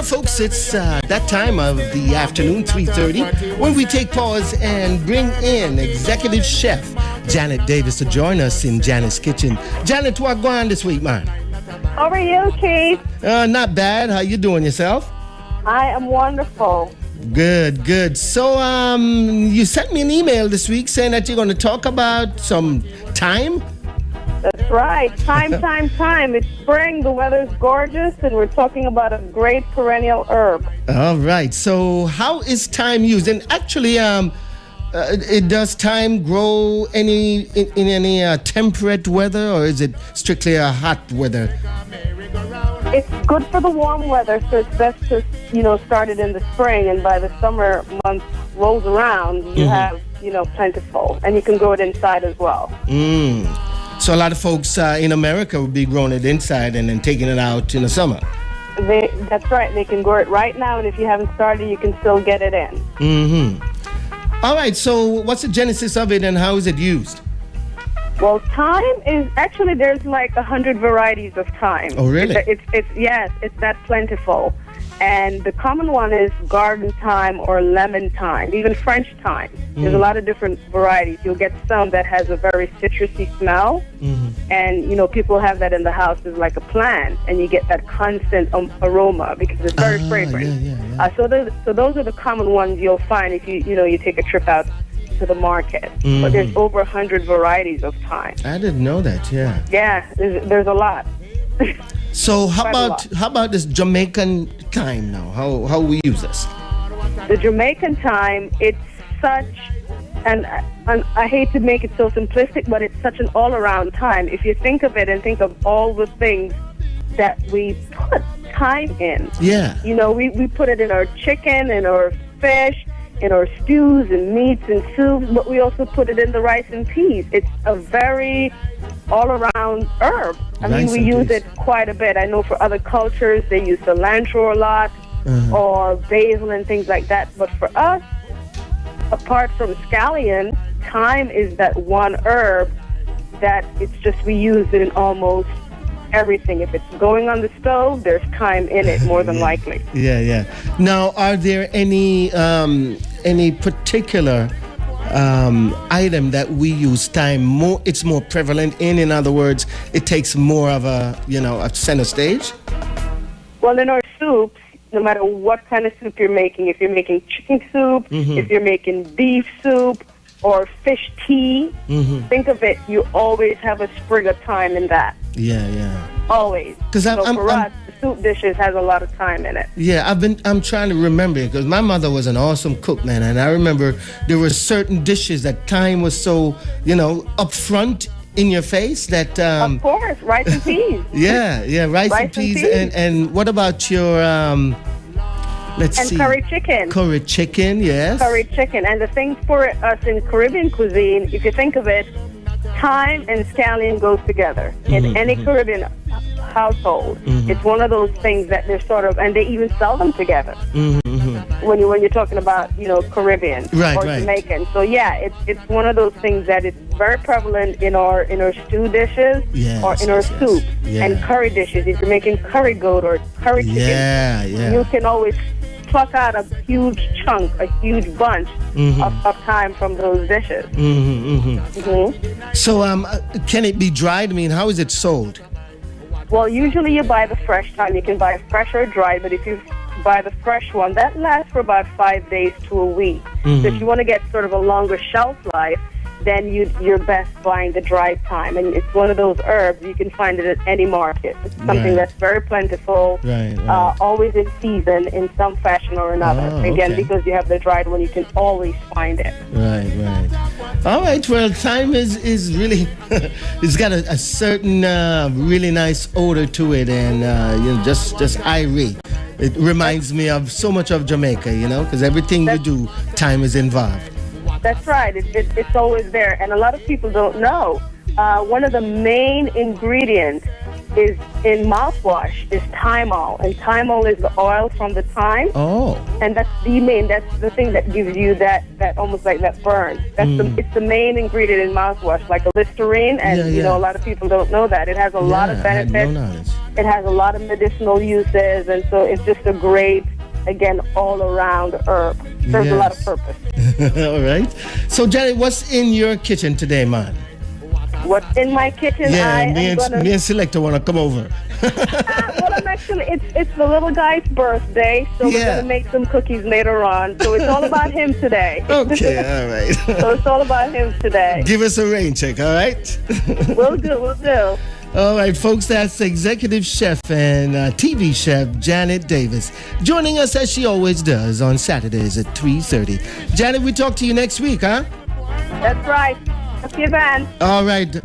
folks, it's that time of the afternoon, 3:30, when we take pause and bring in executive chef Janet Davis to join us in Janet's kitchen. Janet, what going on this week, man? How are you, Keith? Not bad. How you doing yourself? I am wonderful. Good. So, you sent me an email this week saying that you're going to talk about some thyme? That's right. Thyme. It's spring. The weather's gorgeous, and we're talking about a great perennial herb. All right. So, how is thyme used? And actually, does thyme grow in any temperate weather, or is it strictly a hot weather? It's good for the warm weather, so it's best to start it in the spring, and by the summer month rolls around, you have plentiful, and you can grow it inside as well. So a lot of folks in America would be growing it inside and then taking it out in the summer. That's right. They can grow it right now, and if you haven't started, you can still get it in. All right. So what's the genesis of it, and how is it used? Well, thyme is actually, there's like 100 varieties of thyme. Oh, really? It's that plentiful. And the common one is garden thyme or lemon thyme, even French thyme. There's a lot of different varieties. You'll get some that has a very citrusy smell, and people have that in the house as like a plant, and you get that constant aroma because it's very fragrant. Yeah. So those are the common ones you'll find if you take a trip out to the market. But there's over 100 varieties of thyme. I didn't know that. Yeah. Yeah, there's a lot. So how about this Jamaican thyme now? How we use this? The Jamaican thyme, it's such, and I hate to make it so simplistic, but it's such an all-around thyme. If you think of it and think of all the things that we put thyme in. Yeah. We put it in our chicken, in our fish, in our stews and meats and soups, but we also put it in the rice and peas. It's a very all-around herb. I mean, we use it quite a bit. I know for other cultures, they use cilantro a lot, or basil and things like that. But for us, apart from scallion, thyme is that one herb that we use it in almost everything. If it's going on the stove, there's thyme in it, more than likely. Yeah. Now, are there any particular item that we use thyme more? It's more prevalent in. In other words, it takes more of a center stage. Well, in our soups, no matter what kind of soup you're making, if you're making chicken soup, if you're making beef soup, or fish tea, think of it, you always have a sprig of thyme in that. Yeah. Always. Because for us, the soup dishes has a lot of thyme in it. Yeah, I'm trying to remember it because my mother was an awesome cook, man, and I remember there were certain dishes that thyme was so up front in your face that. Of course, rice and peas. Yeah, rice and peas. And what about your curry chicken. Curry chicken, yes. Curry chicken. And the thing for us in Caribbean cuisine, if you think of it, thyme and scallion goes together. In any Caribbean household, it's one of those things that they're sort of, and they even sell them together. When you're talking about Caribbean or Jamaican. So yeah, it's one of those things that it's very prevalent in our stew dishes or in our soups and curry dishes. If you're making curry goat or curry chicken, you can always pluck out a huge chunk, a huge bunch of thyme from those dishes. So can it be dried? I mean, how is it sold? Well, usually you buy the fresh thyme. You can buy fresh or dried, but if you buy the fresh one, that lasts for about 5 days to a week. So if you want to get sort of a longer shelf life, then you're best buying the dried thyme. And it's one of those herbs, you can find it at any market. It's something that's very plentiful, always in season in some fashion or another. Again, because you have the dried one, you can always find it. Right. All right, well, thyme is really, it's got a certain really nice odor to it, and just irie. It reminds me of so much of Jamaica, because everything we do, thyme is involved. That's right. It's always there. And a lot of people don't know. One of the main ingredients is in mouthwash is thymol. And thymol is the oil from the thyme. Oh. And that's the thing that gives you that almost like that burn. It's the main ingredient in mouthwash, like a Listerine. And, a lot of people don't know that. It has a lot of benefits. It has a lot of medicinal uses, and so it's just a great, again, all-around herb. Serves a lot of purpose. All right. So, Janet, what's in your kitchen today, man? What's in my kitchen? Yeah, me and Selector want to come over. Well, I'm actually, it's the little guy's birthday, so we're going to make some cookies later on. So it's all about him today. Okay, all right. So it's all about him today. Give us a rain check, all right? We'll do. All right, folks, that's executive chef and TV chef Janet Davis joining us as she always does on Saturdays at 3:30. Janet, we talk to you next week, huh? That's right. See you then. All right.